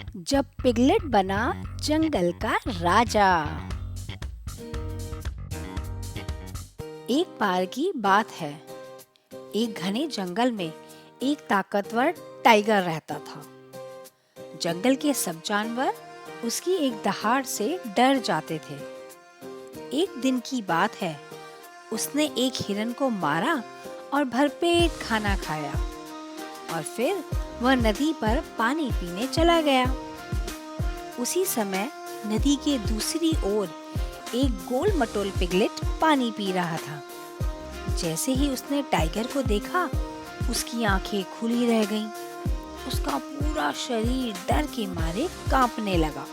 जब पिगलेट बना जंगल का राजा। एक बार की बात है, एक घने जंगल में एक ताकतवर टाइगर रहता था। जंगल के सब जानवर उसकी एक दहाड़ से डर जाते थे। एक दिन की बात है, उसने एक हिरन को मारा और भरपेट खाना खाया और फिर वह नदी पर पानी पीने चला गया। उसी समय नदी के दूसरी ओर एक गोल मटोल पिगलेट पानी पी रहा था। जैसे ही उसने टाइगर को देखा, उसकी आंखें खुली रह गईं। उसका पूरा शरीर डर के मारे कांपने लगा।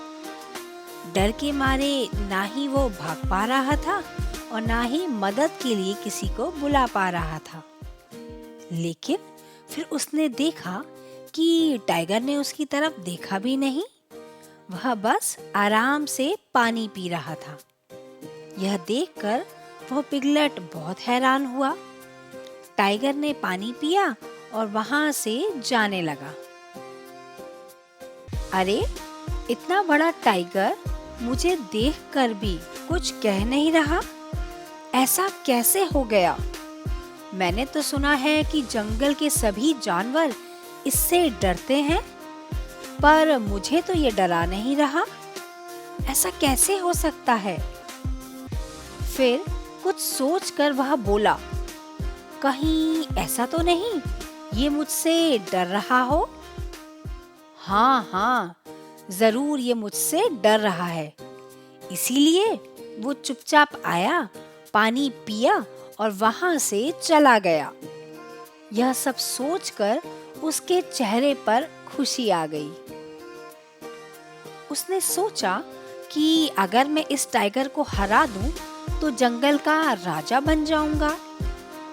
डर के मारे ना ही वो भाग पा रहा था और ना ही मदद के लिए किसी को बुला पा रहा था। लेकिन फिर उसने देखा कि टाइगर ने उसकी तरफ देखा भी नहीं। वह बस आराम से पानी पी रहा था। यह देखकर वह पिगलेट बहुत हैरान हुआ। टाइगर ने पानी पिया और वहां से जाने लगा। अरे, इतना बड़ा टाइगर मुझे देखकर भी कुछ कह नहीं रहा। ऐसा कैसे हो गया? मैंने तो सुना है कि जंगल के सभी जानवर इससे डरते हैं, पर मुझे तो ये डरा नहीं रहा। ऐसा कैसे हो सकता है? फिर कुछ सोचकर वह बोला, कहीं ऐसा तो नहीं ये मुझसे डर रहा हो? हाँ, जरूर ये मुझसे डर रहा है। इसीलिए वो चुपचाप आया, पानी पिया और वहां से चला गया। यह सब सोचकर उसके चेहरे पर खुशी आ गई। उसने सोचा कि अगर मैं इस टाइगर को हरा दूं तो जंगल का राजा बन जाऊंगा,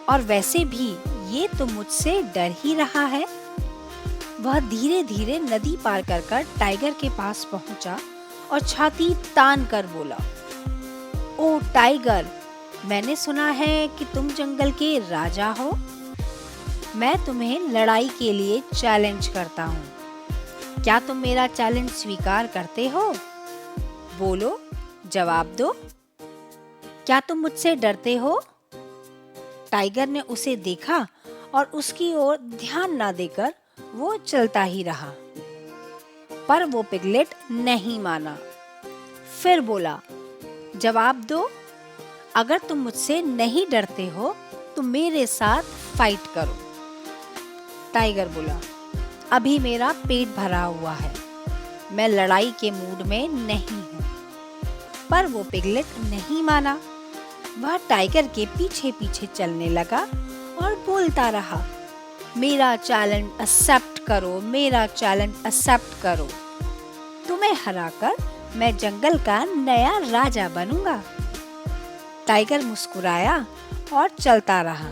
और वैसे भी ये तो मुझसे डर ही रहा है। वह धीरे धीरे नदी पार कर टाइगर के पास पहुंचा और छाती तान कर बोला, ओ टाइगर, मैंने सुना है कि तुम जंगल के राजा हो। मैं तुम्हें लड़ाई के लिए चैलेंज करता हूँ। क्या तुम मेरा चैलेंज स्वीकार करते हो? बोलो, जवाब दो। क्या तुम मुझसे डरते हो? टाइगर ने उसे देखा और उसकी ओर ध्यान ना देकर वो चलता ही रहा। पर वो पिगलेट नहीं माना। फिर बोला, जवाब दो। अगर तुम मुझसे नहीं डरते हो तो मेरे साथ फाइट करो। टाइगर बोला, अभी मेरा पेट भरा हुआ है, मैं लड़ाई के मूड में नहीं हूँ। पर वो पिगलेट नहीं माना। वह टाइगर के पीछे पीछे चलने लगा और बोलता रहा, मेरा चैलेंज एक्सेप्ट करो, मेरा चैलेंज एक्सेप्ट करो। तुम्हें हराकर मैं जंगल का नया राजा बनूंगा। टाइगर मुस्कुराया और चलता रहा,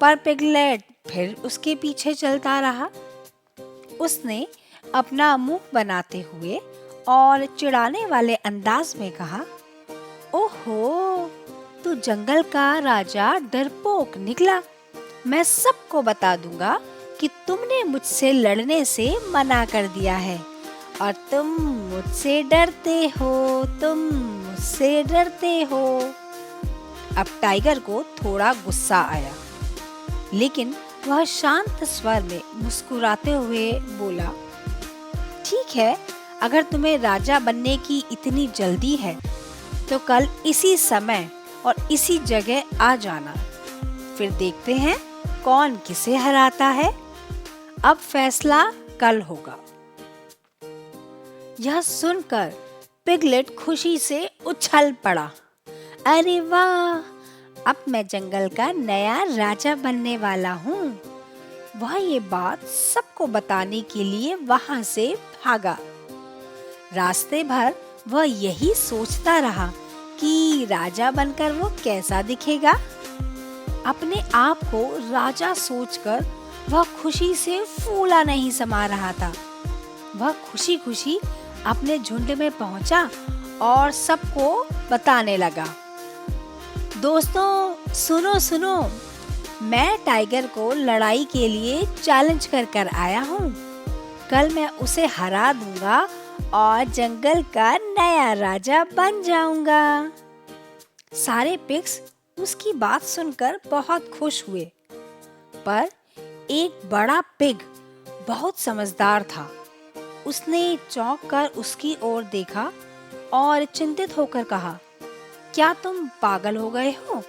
पर पिगलेट फिर उसके पीछे चलता रहा। उसने अपना मुंह बनाते हुए और चिढ़ाने वाले अंदाज में कहा, ओहो, तू जंगल का राजा डरपोक निकला। मैं सबको बता दूंगा कि तुमने मुझसे लड़ने से मना कर दिया है और तुम मुझसे डरते हो, तुम मुझसे डरते हो। अब टाइगर को थोड़ा गुस्सा आया, लेकिन वह शांत स्वर में मुस्कुराते हुए बोला, ठीक है, अगर तुम्हें राजा बनने की इतनी जल्दी है तो कल इसी समय और इसी जगह आ जाना। फिर देखते हैं कौन किसे हराता है। अब फैसला कल होगा। यह सुनकर पिगलेट खुशी से उछल पड़ा। अरे वाह, अब मैं जंगल का नया राजा बनने वाला हूँ। वह ये बात सबको बताने के लिए वहां से भागा। रास्ते भर वह यही सोचता रहा कि राजा बनकर वो कैसा दिखेगा। अपने आप को राजा सोचकर वह खुशी से फूला नहीं समा रहा था। वह खुशी खुशी अपने झुंड में पहुंचा और सबको बताने लगा, दोस्तों सुनो सुनो, मैं टाइगर को लड़ाई के लिए चैलेंज कर आया हूँ। कल मैं उसे हरा दूंगा और जंगल का नया राजा बन जाऊंगा। सारे पिग्स उसकी बात सुनकर बहुत खुश हुए, पर एक बड़ा पिग बहुत समझदार था। उसने चौंक कर उसकी ओर देखा और चिंतित होकर कहा, क्या तुम पागल हो गए हो?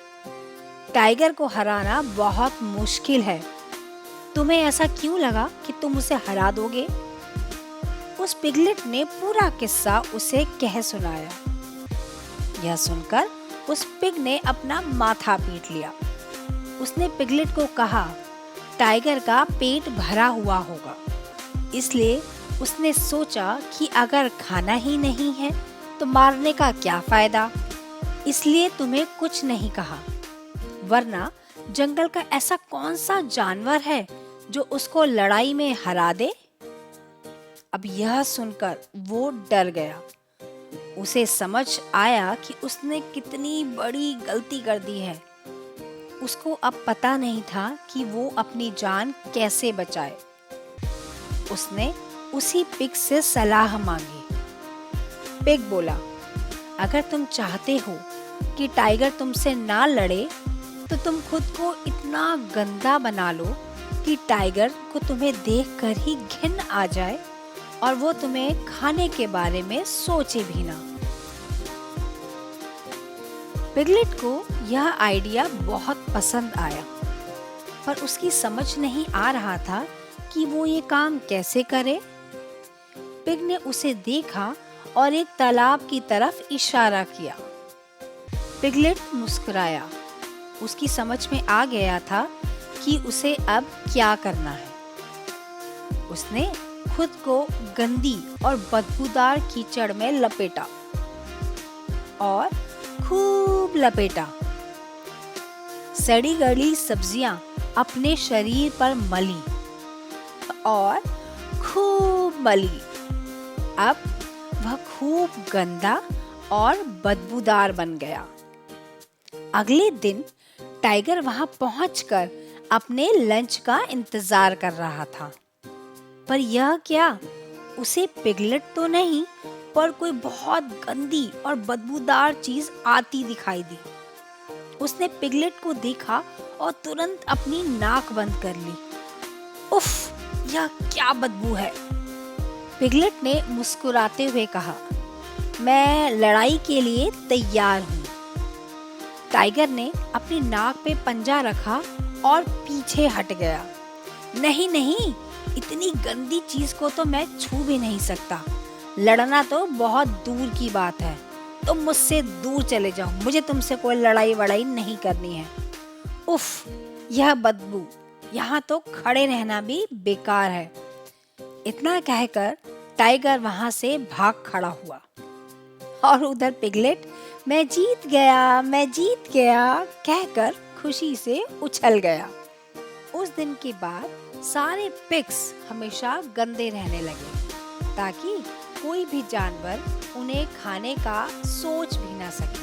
टाइगर को हराना बहुत मुश्किल है। तुम्हें ऐसा क्यों लगा कि तुम उसे हरा दोगे? उस पिगलेट ने पूरा किस्सा उसे कह सुनाया। यह सुनकर उस पिग ने अपना माथा पीट लिया। उसने पिगलेट को कहा, टाइगर का पेट भरा हुआ होगा, इसलिए उसने सोचा कि अगर खाना ही नहीं है तो मारने का क्या फायदा, इसलिए तुम्हें कुछ नहीं कहा। वरना जंगल का ऐसा कौन सा जानवर है जो उसको लड़ाई में हरा दे? अब यह सुनकर वो डर गया। उसे समझ आया कि उसने कितनी बड़ी गलती कर दी है। उसको अब पता नहीं था कि वो अपनी जान कैसे बचाए। उसने उसी पिग से सलाह मांगी। पिग बोला, अगर तुम चाहते हो कि टाइगर तुमसे ना लड़े तो तुम खुद को इतना गंदा बना लो कि टाइगर को तुम्हें देखकर ही घिन आ जाए और वो तुम्हें खाने के बारे में सोचे भी ना। पिगलेट को यह आइडिया बहुत पसंद आया, पर उसकी समझ नहीं आ रहा था कि वो ये काम कैसे करे। पिग ने उसे देखा और एक तालाब की तरफ इशारा किया। पिगलेट मुस्कुराया। उसकी समझ में आ गया था कि उसे अब क्या करना है। उसने खुद को गंदी और बदबूदार कीचड़ में लपेटा और खूब लपेटा। सड़ी गली सब्जियां अपने शरीर पर मली और खूब मली। अब वह खूब गंदा और बदबूदार बन गया। अगले दिन टाइगर वहां पहुंचकर अपने लंच का इंतजार कर रहा था, पर यह क्या, उसे पिगलेट तो नहीं पर कोई बहुत गंदी और बदबूदार चीज आती दिखाई दी। उसने पिगलेट को देखा और तुरंत अपनी नाक बंद कर ली। उफ, यह क्या बदबू है? पिगलेट ने मुस्कुराते हुए कहा, मैं लड़ाई के लिए तैयार हूँ। टाइगर ने अपनी नाक पे पंजा रखा और पीछे हट गया। नहीं नहीं, इतनी गंदी चीज को तो मैं छू भी नहीं सकता। लड़ना तो बहुत दूर की बात है। तुम मुझसे दूर चले जाओ, मुझे तुमसे कोई लड़ाई वड़ाई नहीं करनी है। उफ, यह बदबू, यहाँ तो खड़े रहना भी बेकार है। इतना कहकर टाइगर वहां से भाग खड़ा हुआ और उधर पिगलेट मैं जीत गया कहकर खुशी से उछल गया। उस दिन के बाद सारे पिग्स हमेशा गंदे रहने लगे ताकि कोई भी जानवर उन्हें खाने का सोच भी ना सके।